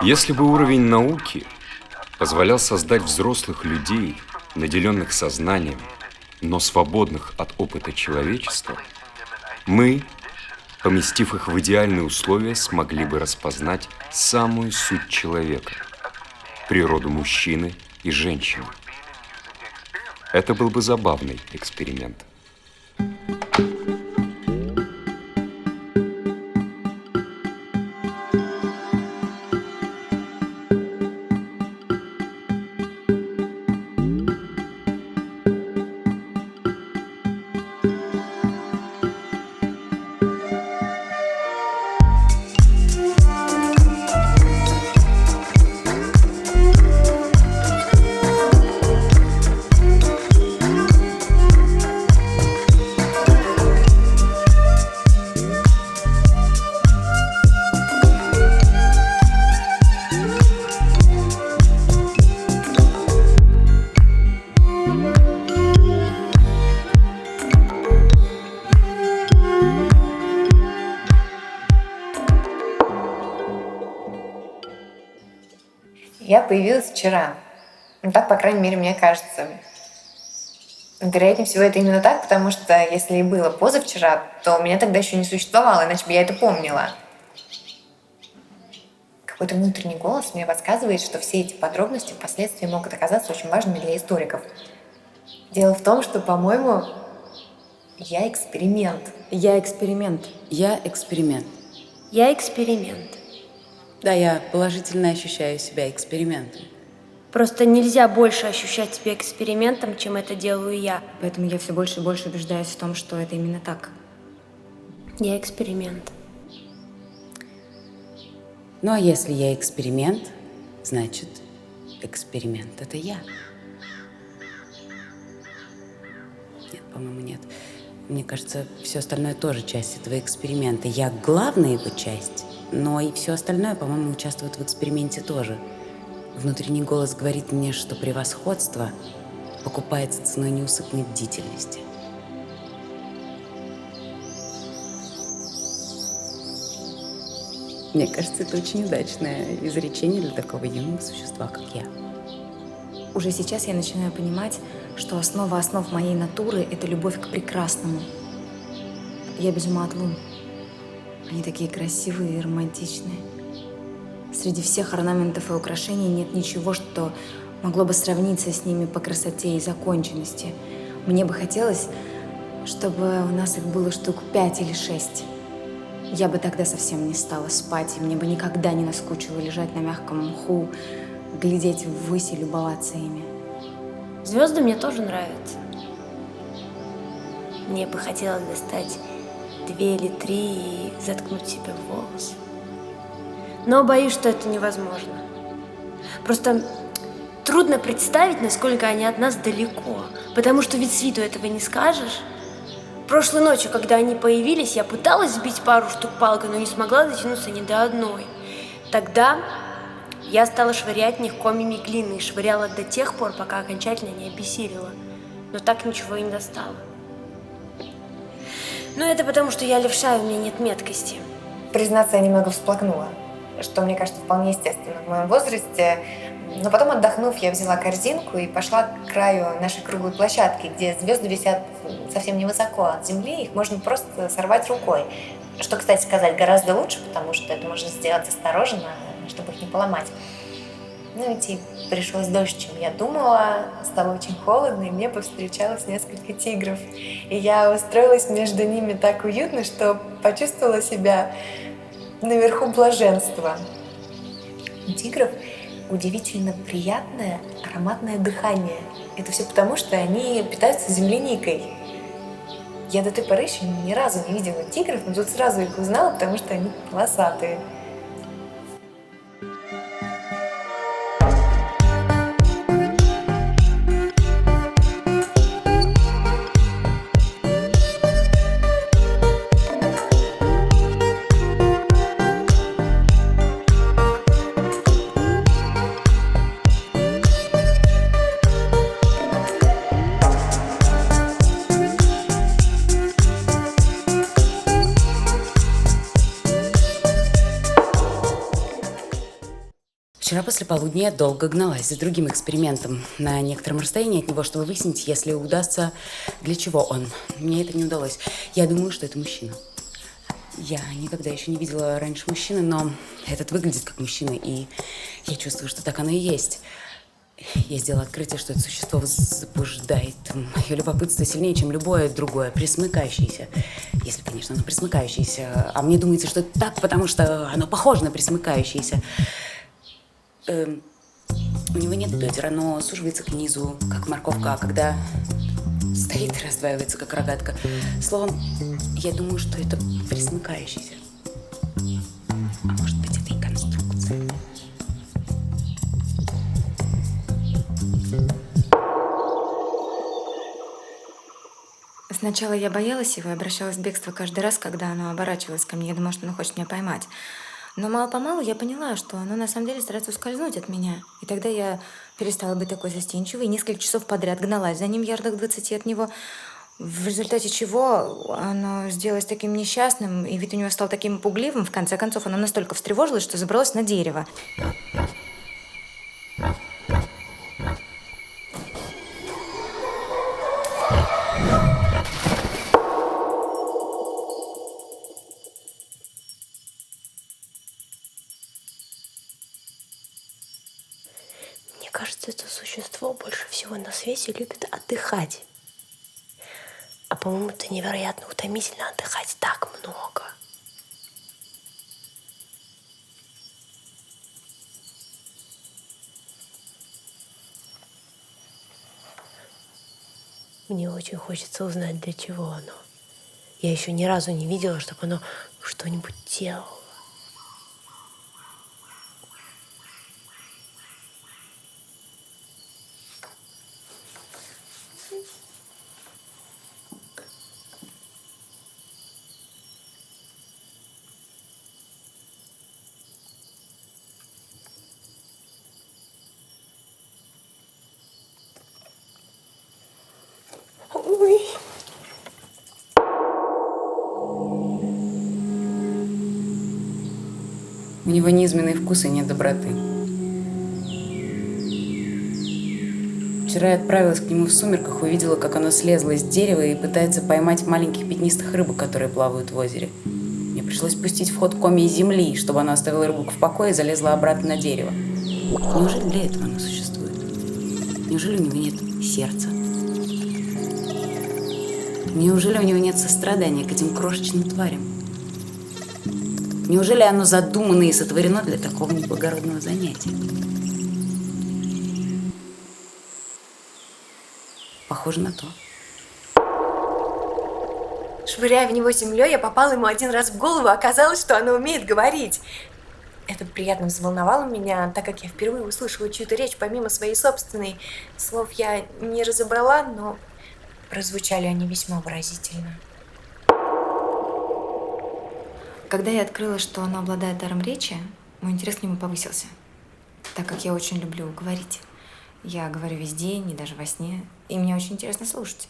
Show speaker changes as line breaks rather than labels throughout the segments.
Если бы уровень науки позволял создать взрослых людей, наделенных сознанием, но свободных от опыта человечества, мы, поместив их в идеальные условия, смогли бы распознать самую суть человека, природу мужчины и женщины. Это был бы забавный эксперимент.
Я появилась вчера. Ну, так, по крайней мере, мне кажется. Вероятнее всего, это именно так, потому что если и было позавчера, то меня тогда еще не существовало, иначе бы я это помнила. Какой-то внутренний голос мне подсказывает, что все эти подробности впоследствии могут оказаться очень важными для историков. Дело в том, что, по-моему, я эксперимент.
Я эксперимент.
Я эксперимент.
Я эксперимент.
Да, я положительно ощущаю себя экспериментом.
Просто нельзя больше ощущать себя экспериментом, чем это делаю я.
Поэтому я все больше и больше убеждаюсь в том, что это именно так.
Я эксперимент.
Ну а если я эксперимент, значит, эксперимент — это я. Нет, по-моему, нет. Мне кажется, все остальное тоже часть этого эксперимента. Я главная его часть, но и все остальное, по-моему, участвует в эксперименте тоже. Внутренний голос говорит мне, что превосходство покупается ценой неусыпной бдительности. Мне кажется, это очень удачное изречение для такого юного существа, как я.
Уже сейчас я начинаю понимать, что основа основ моей натуры — это любовь к прекрасному. Я без ума от лун. Они такие красивые и романтичные. Среди всех орнаментов и украшений нет ничего, что могло бы сравниться с ними по красоте и законченности. Мне бы хотелось, чтобы у нас их было штук 5 или 6. Я бы тогда совсем не стала спать, и мне бы никогда не наскучило лежать на мягком мху, глядеть ввысь и любоваться ими.
Звезды мне тоже нравятся. Мне бы хотелось достать 2 или 3 и заткнуть себе в волосы. Но боюсь, что это невозможно. Просто трудно представить, насколько они от нас далеко, потому что ведь с виду этого не скажешь. Прошлой ночью, когда они появились, я пыталась сбить пару штук палкой, но не смогла дотянуться ни до одной. Тогда я стала швырять в них комьями глины и швыряла до тех пор, пока окончательно не обессилила, но так ничего и не достала. Но это потому, что я левша, и у меня нет меткости.
Признаться, я немного всплакнула, что, мне кажется, вполне естественно в моем возрасте. Но потом, отдохнув, я взяла корзинку и пошла к краю нашей круглой площадки, где звезды висят совсем невысоко от земли, их можно просто сорвать рукой. Что, кстати сказать, гораздо лучше, потому что это можно сделать осторожно, чтобы их не поломать. Ну, идти пришлось дольше, чем я думала. Стало очень холодно, и мне повстречалось несколько тигров. И я устроилась между ними так уютно, что почувствовала себя наверху блаженства. У тигров удивительно приятное ароматное дыхание. Это все потому, что они питаются земляникой. Я до той поры еще ни разу не видела тигров, но тут сразу их узнала, потому что они полосатые.
Вчера после полудня я долго гналась за другим экспериментом на некотором расстоянии от него, чтобы выяснить, если удастся, для чего он. Мне это не удалось. Я думаю, что это мужчина. Я никогда еще не видела раньше мужчины, но этот выглядит как мужчина, и я чувствую, что так оно и есть. Я сделала открытие, что это существо возбуждает мое любопытство сильнее, чем любое другое, пресмыкающееся. Если, конечно, оно пресмыкающееся. А мне думается, что это так, потому что оно похоже на пресмыкающееся. У него нет бедер, оно суживается к низу, как морковка, а когда стоит, раздваивается, как рогатка. Словом, я думаю, что это пресмыкающийся. А может быть, это и конструкция.
Сначала я боялась его и обращалась в бегство каждый раз, когда оно оборачивалось ко мне. Я думала, что оно хочет меня поймать. Но мало-помалу я поняла, что оно на самом деле старается ускользнуть от меня. И тогда я перестала быть такой застенчивой и несколько часов подряд гналась за ним ярдах 20 от него, в результате чего оно сделалось таким несчастным, и вид у него стал таким пугливым. В конце концов, оно настолько встревожилось, что забралось на дерево.
Мне кажется, это существо больше всего на свете любит отдыхать. А по-моему, это невероятно утомительно отдыхать так много. Мне очень хочется узнать, для чего оно. Я еще ни разу не видела, чтобы оно что-нибудь делало. Ой.
У него низменный вкус и нет доброты. Вчера я отправилась к нему в сумерках, увидела, как оно слезло с дерева и пытается поймать маленьких пятнистых рыбок, которые плавают в озере. Мне пришлось пустить в ход комья земли, чтобы оно оставило рыбок в покое и залезло обратно на дерево. Неужели для этого оно существует? Неужели у него нет сердца? Неужели у него нет сострадания к этим крошечным тварям? Неужели оно задумано и сотворено для такого неблагородного занятия? Похоже на то.
Швыряя в него землей, я попала ему один раз в голову, оказалось, что оно умеет говорить. Это приятно взволновало меня, так как я впервые услышала чью-то речь помимо своей собственной. Слов я не разобрала, но прозвучали они весьма выразительно.
Когда я открыла, что оно обладает даром речи, мой интерес к нему повысился, так как я очень люблю говорить. Я говорю весь день и даже во сне, и мне очень интересно слушать.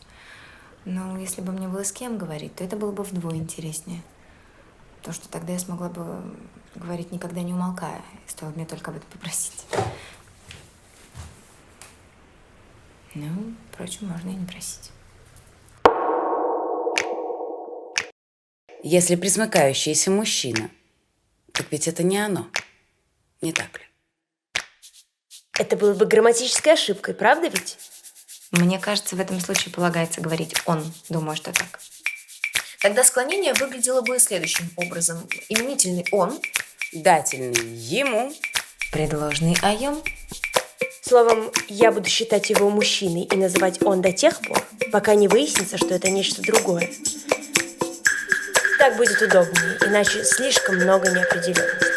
Но если бы мне было с кем говорить, то это было бы вдвое интереснее. Потому что тогда я смогла бы говорить никогда не умолкая, стоило мне только об этом попросить. Ну, впрочем, можно и не просить.
Если пресмыкающийся мужчина, так ведь это не оно. Не так ли?
Это было бы грамматической ошибкой, правда ведь?
Мне кажется, в этом случае полагается говорить «он». Думаю, что так.
Тогда склонение выглядело бы следующим образом. Именительный «он»,
Дательный ему.
Предложный «аем».
Словом, я буду считать его мужчиной и называть «он» до тех пор, пока не выяснится, что это нечто другое. Так будет удобнее, иначе слишком много неопределенностей.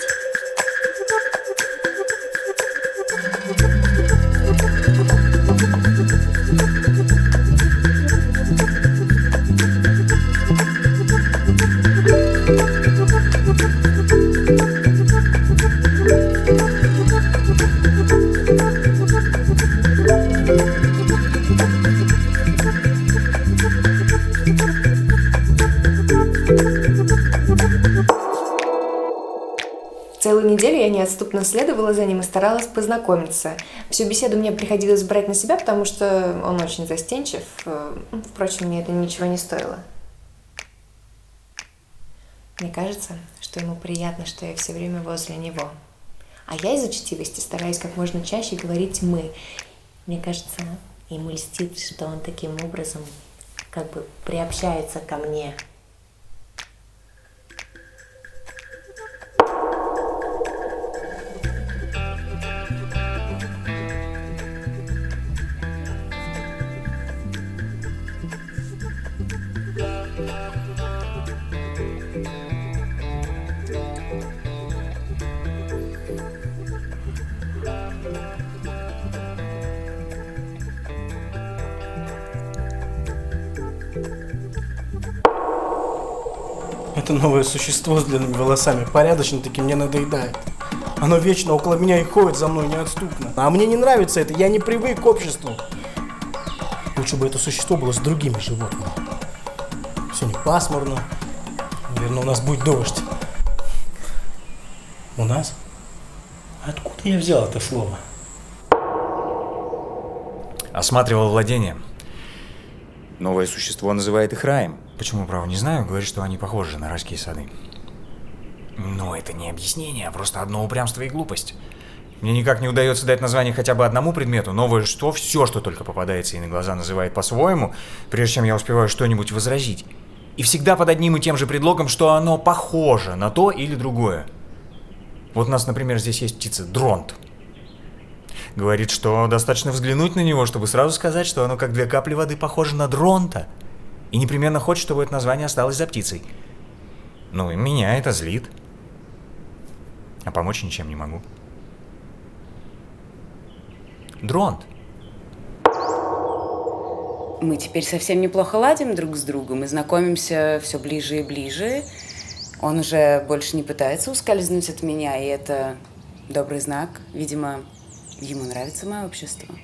Целую неделю я не неотступно следовала за ним и старалась познакомиться. Всю беседу мне приходилось брать на себя, потому что он очень застенчив. Впрочем, мне это ничего не стоило. Мне кажется, что ему приятно, что я все время возле него. А я из учтивости стараюсь как можно чаще говорить «мы». Мне кажется, ему льстит, что он таким образом как бы приобщается ко мне.
Это новое существо с длинными волосами порядочно-таки мне надоедает. Оно вечно около меня и ходит за мной неотступно. А мне не нравится это, я не привык к обществу. Лучше бы это существо было с другими животными. Сегодня пасмурно. Наверное, у нас будет дождь. У нас? Откуда я взял это слово?
Осматривал владение. Новое существо называет их раем. Почему, право, не знаю, говорит, что они похожи на райские сады. Но это не объяснение, а просто одно упрямство и глупость. Мне никак не удается дать название хотя бы одному предмету. Новое что, все, что только попадается ей на глаза, называет по-своему, прежде чем я успеваю что-нибудь возразить. И всегда под одним и тем же предлогом, что оно похоже на то или другое. Вот у нас, например, здесь есть птица дронт. Говорит, что достаточно взглянуть на него, чтобы сразу сказать, что оно как 2 капли воды похоже на дронта. И непременно хочет, чтобы это название осталось за птицей. Ну и меня это злит. А помочь ничем не могу. Дронт.
Мы теперь совсем неплохо ладим друг с другом и знакомимся все ближе и ближе. Он уже больше не пытается ускользнуть от меня, и это добрый знак. Видимо, ему нравится мое общество.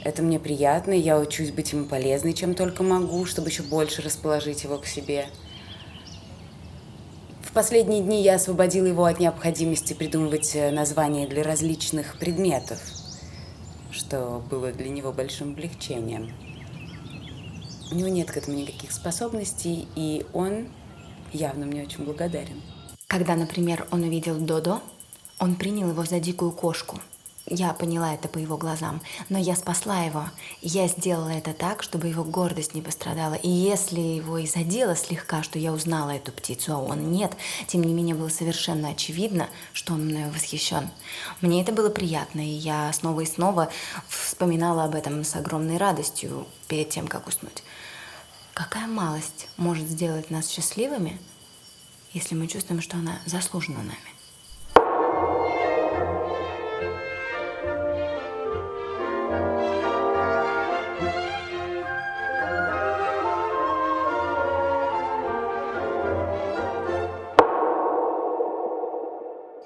Это мне приятно, и я учусь быть ему полезной, чем только могу, чтобы еще больше расположить его к себе. В последние дни я освободила его от необходимости придумывать названия для различных предметов, что было для него большим облегчением. У него нет к этому никаких способностей, и он явно мне очень благодарен.
Когда, например, он увидел Додо, он принял его за дикую кошку. Я поняла это по его глазам, но я спасла его. Я сделала это так, чтобы его гордость не пострадала. И если его и задело слегка, что я узнала эту птицу, а он нет, тем не менее было совершенно очевидно, что он мною восхищен. Мне это было приятно, и я снова и снова вспоминала об этом с огромной радостью перед тем, как уснуть. Какая малость может сделать нас счастливыми, если мы чувствуем, что она заслужена нами?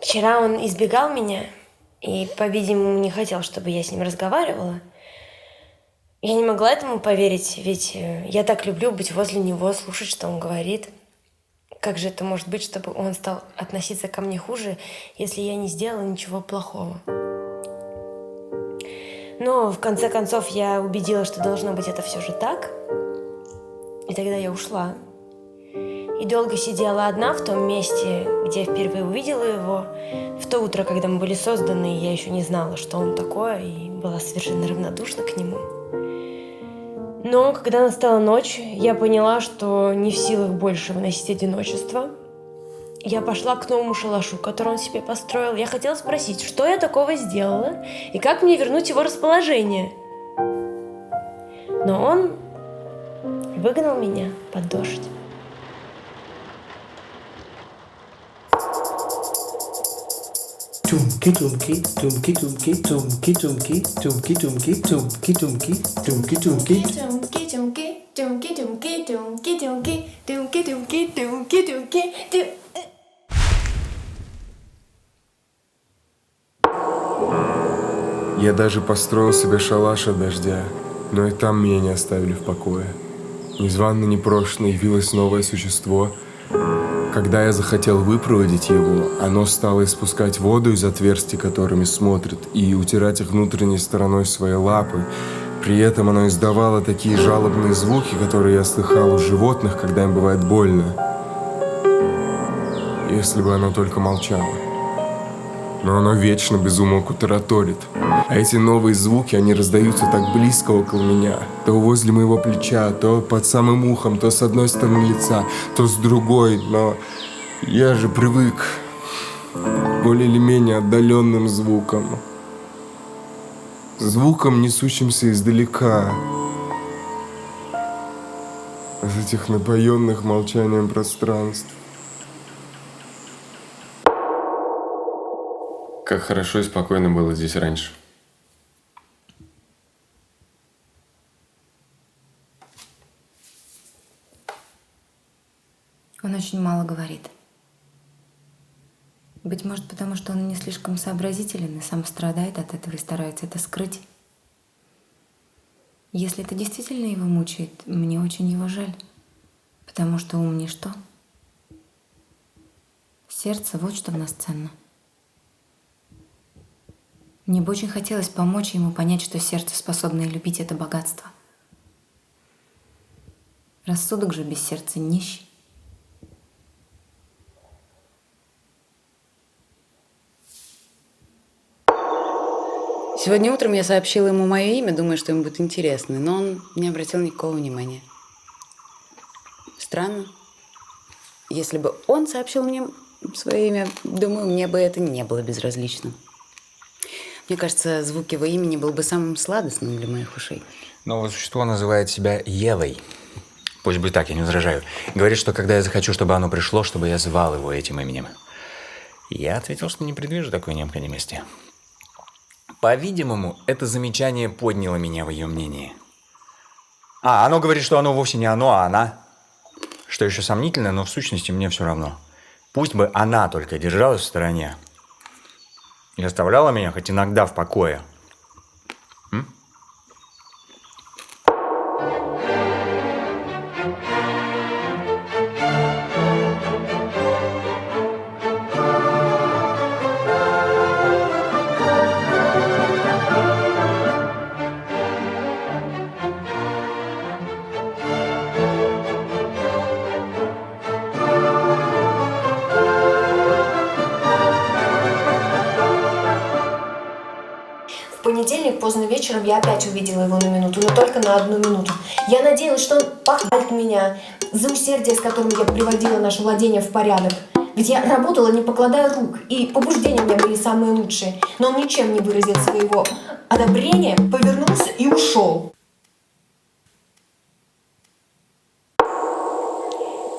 Вчера он избегал меня и, по-видимому, не хотел, чтобы я с ним разговаривала. Я не могла этому поверить, ведь я так люблю быть возле него, слушать, что он говорит. Как же это может быть, чтобы он стал относиться ко мне хуже, если я не сделала ничего плохого? Но, в конце концов, я убедилась, что должно быть это все же так. И тогда я ушла. И долго сидела одна в том месте, где я впервые увидела его. В то утро, когда мы были созданы, я еще не знала, что он такое, и была совершенно равнодушна к нему. Но когда настала ночь, я поняла, что не в силах больше выносить одиночество. Я пошла к новому шалашу, который он себе построил. Я хотела спросить, что я такого сделала, и как мне вернуть его расположение. Но он выгнал меня под дождь.
Тумки-тумки, тумки-тумки, тумки-тумки, тумки-тумки, тумки-тумки, тумки-тумки.
Я даже построил себе шалаш от дождя, но и там меня не оставили в покое. Незванно, непрошено явилось новое существо, Когда я захотел выпроводить его, оно стало испускать воду из отверстий, которыми смотрит, и утирать их внутренней стороной своей лапы. При этом оно издавало такие жалобные звуки, которые я слыхал у животных, когда им бывает больно. Если бы оно только молчало. Но оно вечно без умолку тараторит. А эти новые звуки, они раздаются так близко около меня. То возле моего плеча, то под самым ухом, то с одной стороны лица, то с другой. Но я же привык к более или менее отдаленным звукам. Звукам, несущимся издалека. Из этих напоенных молчанием пространств.
Как хорошо и спокойно было здесь раньше.
Он очень мало говорит. Быть может, потому что он не слишком сообразителен и сам страдает от этого и старается это скрыть. Если это действительно его мучает, мне очень его жаль, потому что ум ничто. Сердце — вот что в нас ценно. Мне бы очень хотелось помочь ему понять, что сердце, способное любить, — это богатство. Рассудок же без сердца нищ.
Сегодня утром я сообщила ему мое имя, думая, что ему будет интересно, но он не обратил никакого внимания. Странно. Если бы он сообщил мне свое имя, думаю, мне бы это не было безразлично. Мне кажется, звук его имени был бы самым сладостным для моих ушей.
Новое существо называет себя Евой. Пусть будет так, я не возражаю. Говорит, что когда я захочу, чтобы оно пришло, чтобы я звал его этим именем. Я ответил, что не предвижу такой необходимости. По-видимому, это замечание подняло меня в ее мнении. Оно говорит, что оно вовсе не оно, а она. Что еще сомнительно, но в сущности мне все равно. Пусть бы она только держалась в стороне и оставляла меня хоть иногда в покое.
В понедельник поздно вечером я опять увидела его на минуту, но только на 1 минуту. Я надеялась, что он похвалит меня за усердие, с которым я приводила наше владение в порядок. Ведь я работала, не покладая рук, и побуждения у меня были самые лучшие. Но он ничем не выразил своего одобрения, повернулся и ушел.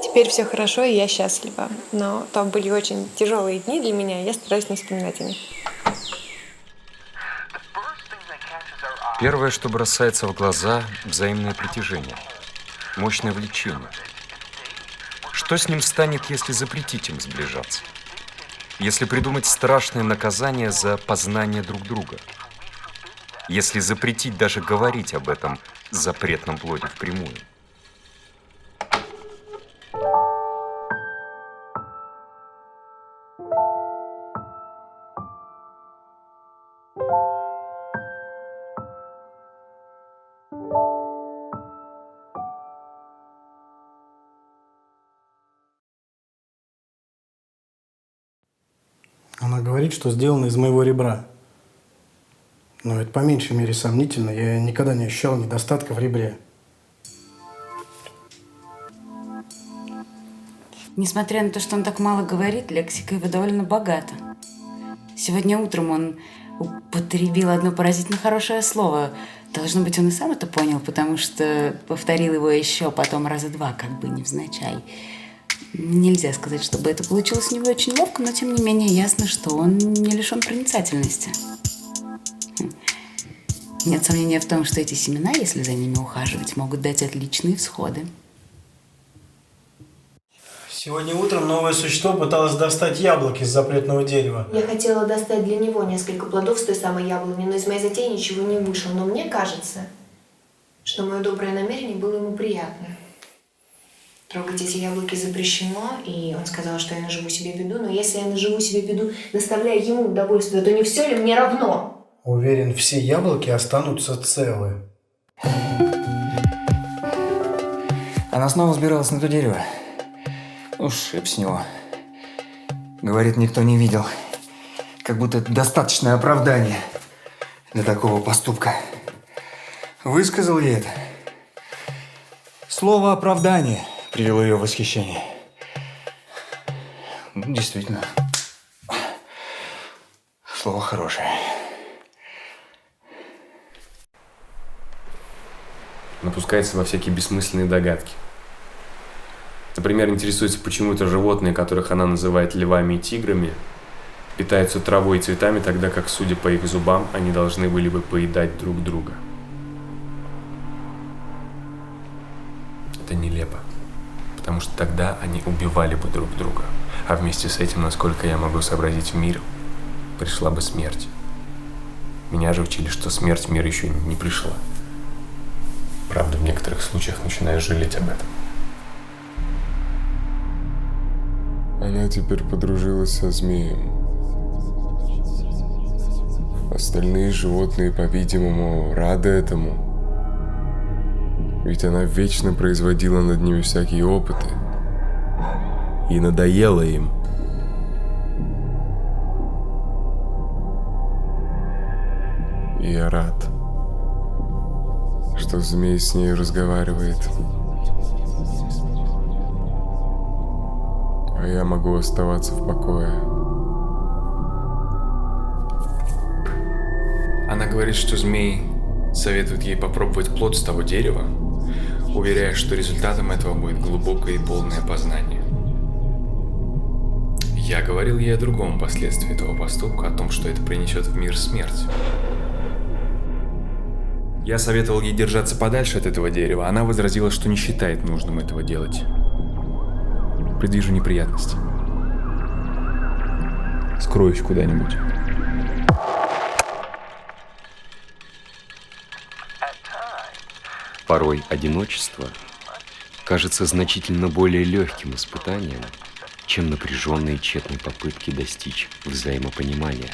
Теперь все хорошо, и я счастлива. Но там были очень тяжелые дни для меня, и я стараюсь не вспоминать о них.
Первое, что бросается в глаза – взаимное притяжение, мощное влечение. Что с ним станет, если запретить им сближаться? Если придумать страшное наказание за познание друг друга? Если запретить даже говорить об этом запретном плоде впрямую?
Она говорит, что сделано из моего ребра. Но это по меньшей мере сомнительно. Я никогда не ощущал недостатка в ребре.
Несмотря на то, что он так мало говорит, лексика его довольно богата. Сегодня утром он употребил одно поразительно хорошее слово. Должно быть, он и сам это понял, потому что повторил его еще потом раза 2, как бы невзначай. Нельзя сказать, чтобы это получилось у него очень ловко, но тем не менее ясно, что он не лишен проницательности. Нет сомнения в том, что эти семена, если за ними ухаживать, могут дать отличные всходы.
Сегодня утром новое существо пыталось достать яблоки из запретного дерева.
Я хотела достать для него несколько плодов с той самой яблони, но из моей затеи ничего не вышло. Но мне кажется, что мое доброе намерение было ему приятно.
Трогать эти яблоки запрещено, и он сказал, что я наживу себе беду, но если я наживу себе беду, доставляя ему удовольствие, то не все ли мне равно?
Уверен, все яблоки останутся целы.
Она снова взбиралась на то дерево. Ушиб с него. Говорит, никто не видел. Как будто это достаточное оправдание для такого поступка. Высказал ей это. Слово «оправдание» привело ее в восхищение. Ну, действительно. Слово хорошее.
Напускается во всякие бессмысленные догадки. Например, интересуется, почему это животные, которых она называет львами и тиграми, питаются травой и цветами, тогда как, судя по их зубам, они должны были бы поедать друг друга. Это нелепо, потому что тогда они убивали бы друг друга, а вместе с этим, насколько я могу сообразить в мир, пришла бы смерть. Меня же учили, что смерть в мир еще не пришла. Правда, в некоторых случаях начинаешь жалеть об этом.
Она теперь подружилась со змеем. Остальные животные, по-видимому, рады этому. Ведь она вечно производила над ними всякие опыты. И надоело им. И я рад, что змей с ней разговаривает. А я могу оставаться в покое.
Она говорит, что змей советует ей попробовать плод с того дерева, уверяя, что результатом этого будет глубокое и полное познание. Я говорил ей о другом последствии этого поступка, о том, что это принесет в мир смерть. Я советовал ей держаться подальше от этого дерева, она возразила, что не считает нужным этого делать. Предвижу неприятности. Скроюсь куда-нибудь.
Порой одиночество кажется значительно более легким испытанием, чем напряженные тщетные попытки достичь взаимопонимания.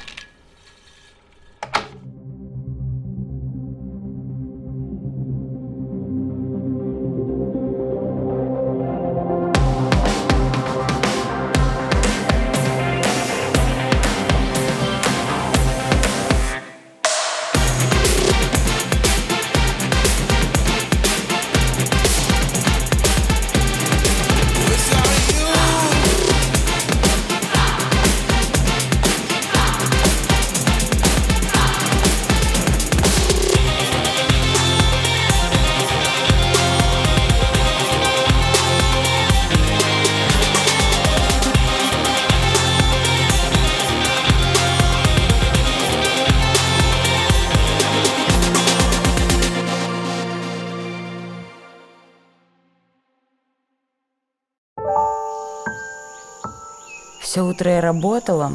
Все утро я работала,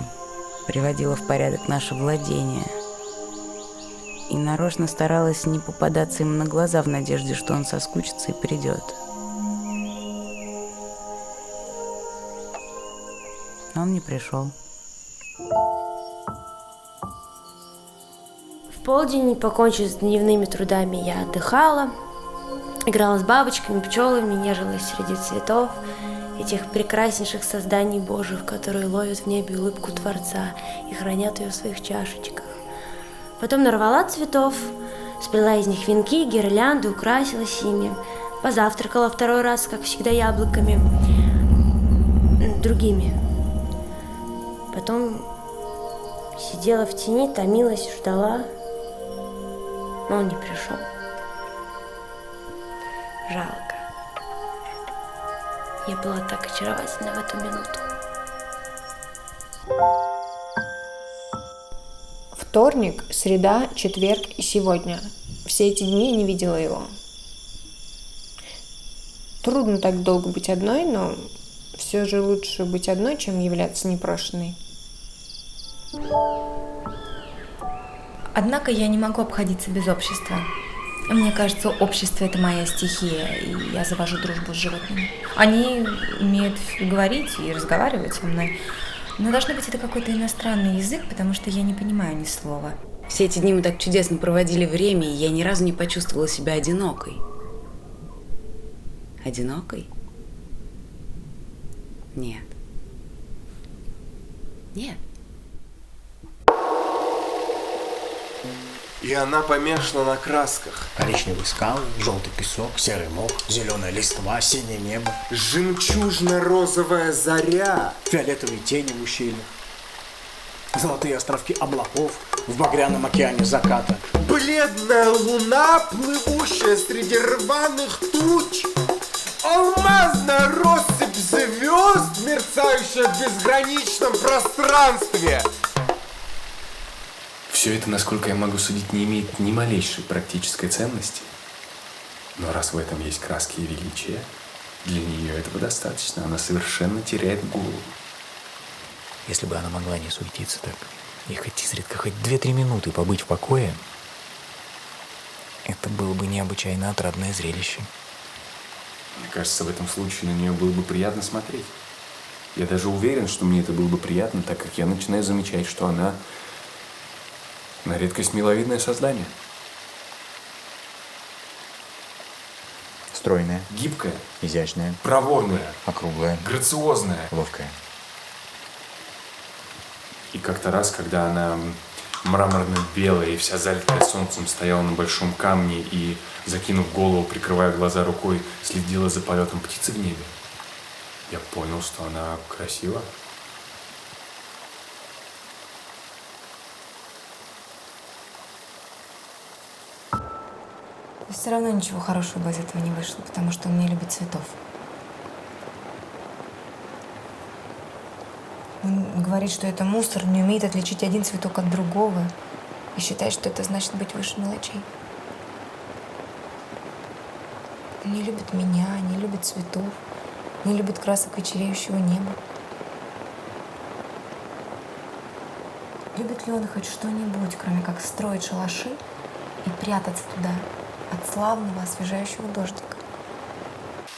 приводила в порядок наше владение. И нарочно старалась не попадаться ему на глаза в надежде, что он соскучится и придет. Но он не пришел.
В полдень, покончив с дневными трудами, я отдыхала, играла с бабочками, пчелами, нежилась среди цветов, этих прекраснейших созданий Божьих, которые ловят в небе улыбку Творца и хранят ее в своих чашечках. Потом нарвала цветов, сплела из них венки, гирлянды, украсилась ими, позавтракала второй раз, как всегда, яблоками, другими. Потом сидела в тени, томилась, ждала, но он не пришел. Жалко. Я была так очаровательна в эту минуту.
Вторник, среда, четверг и сегодня. Все эти дни я не видела его. Трудно так долго быть одной, но все же лучше быть одной, чем являться непрошенной.
Однако я не могу обходиться без общества. Мне кажется, общество — это моя стихия, и я завожу дружбу с животными. Они умеют говорить и разговаривать со мной, но должно быть это какой-то иностранный язык, потому что я не понимаю ни слова.
Все эти дни мы так чудесно проводили время, и я ни разу не почувствовала себя одинокой. Одинокой? Нет. Нет.
И она помешана на красках.
Коричневые скалы, желтый песок, серый мох, зеленая листва, синее небо,
Жемчужно-розовая заря.
фиолетовые тени в ущельях, золотые островки облаков в багряном океане заката.
Бледная луна, плывущая среди рваных туч. Алмазная россыпь звезд, мерцающая в безграничном пространстве.
Все это, насколько я могу судить, не имеет ни малейшей практической ценности. Но раз в этом есть краски и величие, для нее этого достаточно. Она совершенно теряет голову.
Если бы она могла не суетиться так, и хоть изредка, хоть 2-3 минуты побыть в покое, это было бы необычайно отрадное зрелище.
Мне кажется, в этом случае на нее было бы приятно смотреть. Я даже уверен, что мне это было бы приятно, так как я начинаю замечать, что она на редкость миловидное создание.
Стройная,
Гибкая,
изящная,
проворная,
округлая,
грациозная.
ловкая.
И как-то раз, когда она мраморно-белая и вся залитая солнцем стояла на большом камне и, закинув голову, прикрывая глаза рукой, следила за полетом птицы в небе, я понял, что она красива.
Все равно ничего хорошего бы из этого не вышло, потому что он не любит цветов. Он говорит, что это мусор, не умеет отличить один цветок от другого и считает, что это значит быть выше мелочей. Он не любит меня, не любит цветов, не любит красок вечереющего неба. Любит ли он хоть что-нибудь, кроме как строить шалаши и прятаться туда от славного освежающего дождика?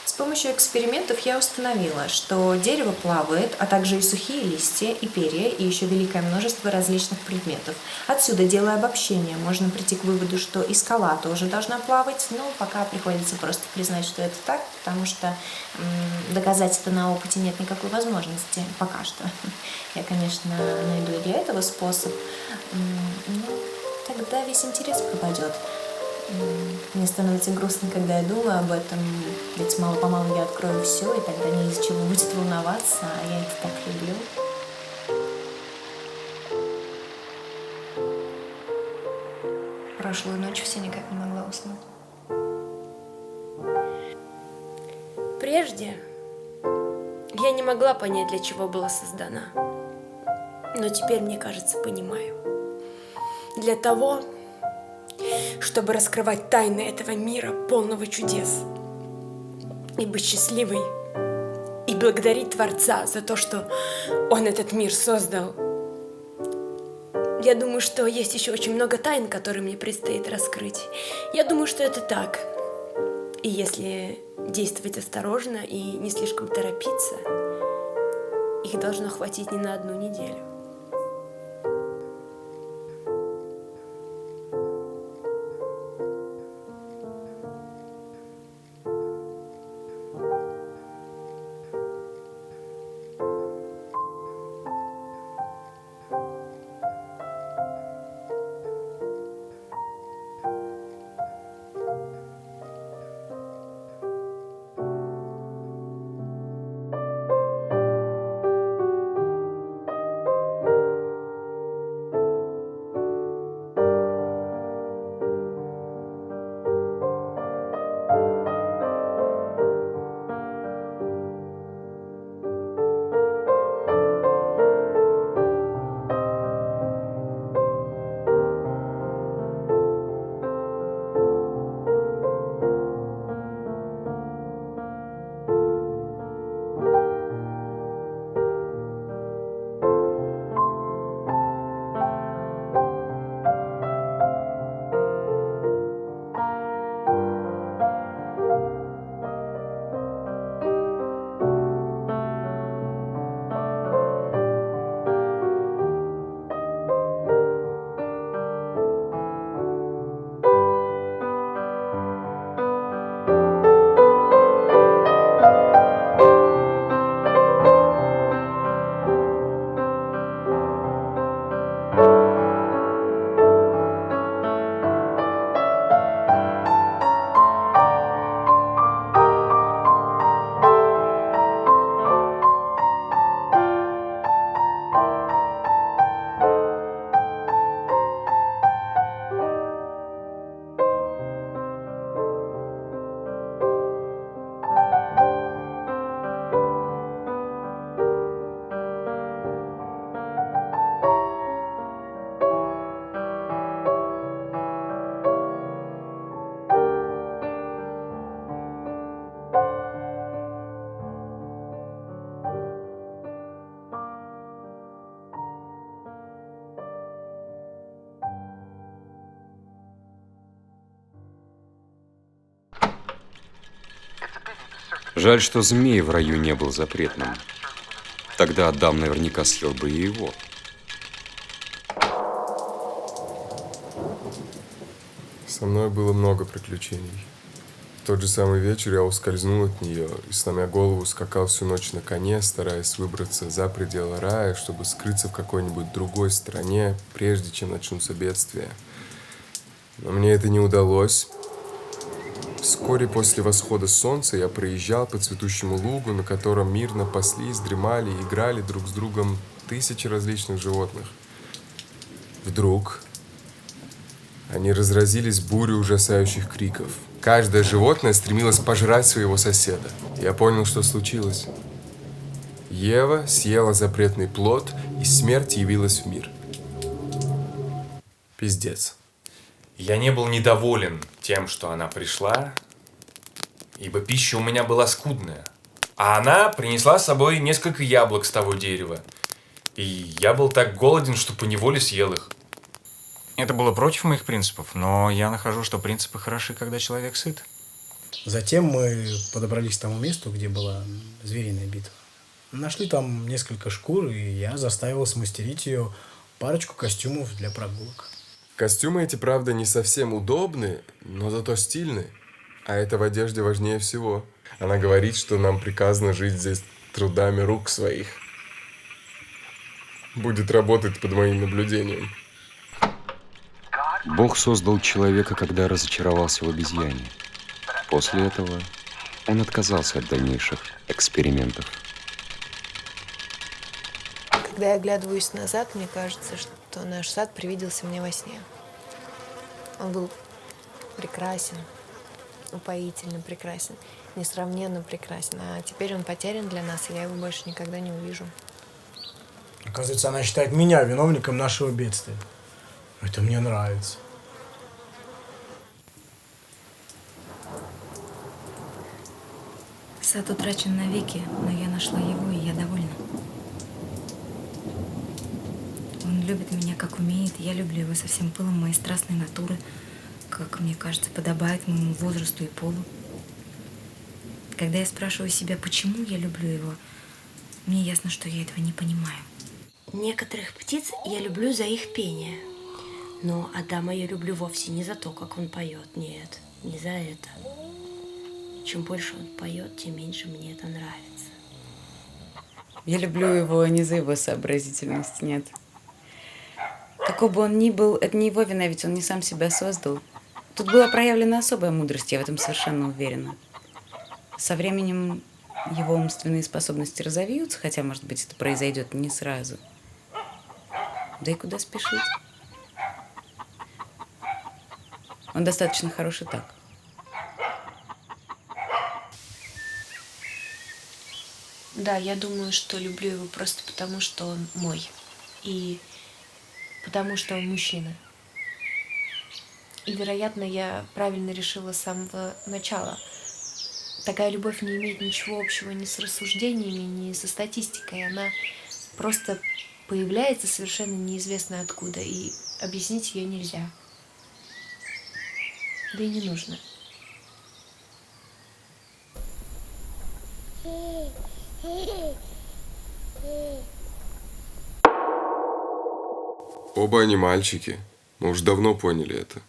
С помощью экспериментов я установила, что дерево плавает, а также и сухие листья, и перья, и еще великое множество различных предметов. Отсюда, делая обобщение, можно прийти к выводу, что и скала тоже должна плавать, но пока приходится просто признать, что это так, потому что доказать это на опыте нет никакой возможности пока что. Я, конечно, найду и для этого способ, но тогда весь интерес пропадет. Мне становится грустно, когда я думаю об этом, ведь мало-помалу я открою все, и тогда не из чего будет волноваться, а я это так люблю.
Прошлую ночь все никак не могла уснуть.
Прежде я не могла понять, для чего была создана. Но теперь, мне кажется, понимаю. Для того, чтобы раскрывать тайны этого мира, полного чудес. И быть счастливой. И благодарить Творца за то, что Он этот мир создал. Я думаю, что есть еще очень много тайн, которые мне предстоит раскрыть. Я думаю, что это так. И если действовать осторожно и не слишком торопиться, их должно хватить не на одну неделю.
Жаль, что змей в раю не был запретным. Тогда Адам наверняка съел бы и его.
Со мной было много приключений. В тот же самый вечер я ускользнул от нее и, сломя голову, скакал всю ночь на коне, стараясь выбраться за пределы рая, чтобы скрыться в какой-нибудь другой стране, прежде чем начнутся бедствия. Но мне это не удалось. Вскоре после восхода солнца я проезжал по цветущему лугу, на котором мирно паслись, дремали и играли друг с другом тысячи различных животных. Вдруг они разразились бурей ужасающих криков. Каждое животное стремилось пожрать своего соседа. Я понял, что случилось. Ева съела запретный плод, и смерть явилась в мир. Пиздец.
Я не был недоволен тем, что она пришла, ибо пища у меня была скудная. А она принесла с собой несколько яблок с того дерева. И я был так голоден, что поневоле съел их. Это было против моих принципов, но я нахожу, что принципы хороши, когда человек сыт.
Затем мы подобрались к тому месту, где была звериная битва. Нашли там несколько шкур, и я заставил смастерить ее парочку костюмов для прогулок.
Костюмы эти, правда, не совсем удобны, но зато стильны. А это в одежде важнее всего. Она говорит, что нам приказано жить здесь трудами рук своих. Будет работать под моим наблюдением.
Бог создал человека, когда разочаровался в обезьяне. После этого он отказался от дальнейших экспериментов.
Когда я оглядываюсь назад, мне кажется, что наш сад привиделся мне во сне. Он был прекрасен, упоительно прекрасен, несравненно прекрасен. А теперь он потерян для нас, и я его больше никогда не увижу.
Оказывается, она считает меня виновником нашего бедствия. Это мне нравится.
Сад утрачен навеки, но я нашла его, и я довольна. Он любит меня, как умеет, и я люблю его со всем пылом моей страстной натуры, как мне кажется, подобает моему возрасту и полу. Когда я спрашиваю себя, почему я люблю его, мне ясно, что я этого не понимаю.
Некоторых птиц я люблю за их пение. Но Адама я люблю вовсе не за то, как он поет. Нет, не за это. Чем больше он поет, тем меньше мне это нравится.
Я люблю его не за его сообразительность, нет. Какой бы он ни был, это не его вина, ведь он не сам себя создал. Тут была проявлена особая мудрость, я в этом совершенно уверена. Со временем его умственные способности разовьются, хотя, может быть, это произойдет не сразу. Да и куда спешить? Он достаточно хорош и так.
Да, я думаю, что люблю его просто потому, что он мой. И потому что он мужчина. И, вероятно, я правильно решила с самого начала. Такая любовь не имеет ничего общего ни с рассуждениями, ни со статистикой. Она просто появляется совершенно неизвестно откуда, и объяснить ее нельзя. Да и не нужно.
Оба они мальчики. Мы уж давно поняли это.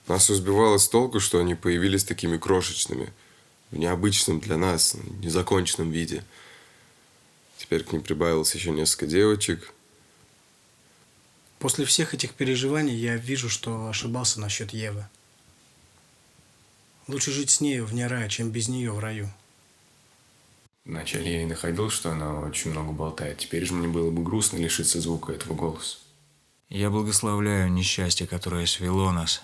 Нас сбивало с толку, что они появились такими крошечными, в необычном для нас, незаконченном виде. Теперь к ним прибавилось еще несколько девочек.
После всех этих переживаний я вижу, что ошибался насчет Евы. Лучше жить с нею вне рая, чем без нее в раю.
Вначале я и находил, что она очень много болтает. Теперь же мне было бы грустно лишиться звука этого голоса.
Я благословляю несчастье, которое свело нас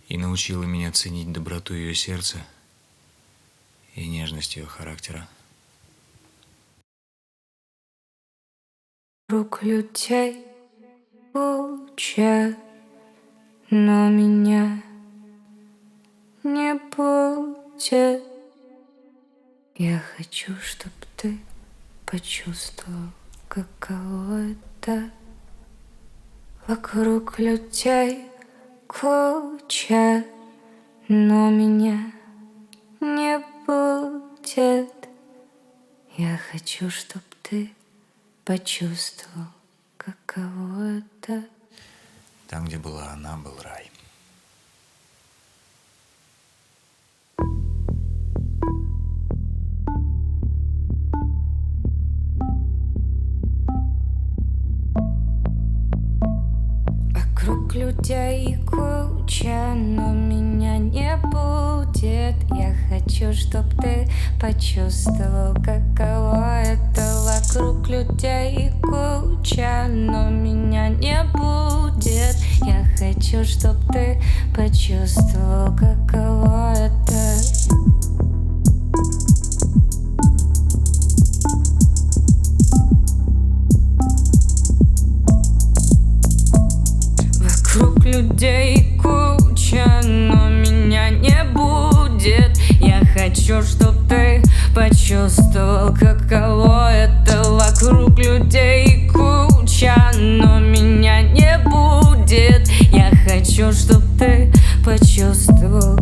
и научило меня ценить доброту ее сердца и нежность ее характера.
Вокруг людей куча, но меня не будет. Я хочу, чтобы ты почувствовал, каково это. Вокруг людей куча, но меня не будет. будет. Я хочу, чтоб ты почувствовал, каково это.
Там, где была она, был рай.
Вокруг людей куча, но меня не будет. Я хочу, чтоб ты почувствовал, каково это. Вокруг людей куча, но меня не будет. Я хочу, чтоб ты почувствовал, каково это. Вокруг людей куча, но меня не будет. Я хочу, чтоб ты почувствовал, каково это. Вокруг людей куча, но меня не будет. Я хочу, чтоб ты почувствовал,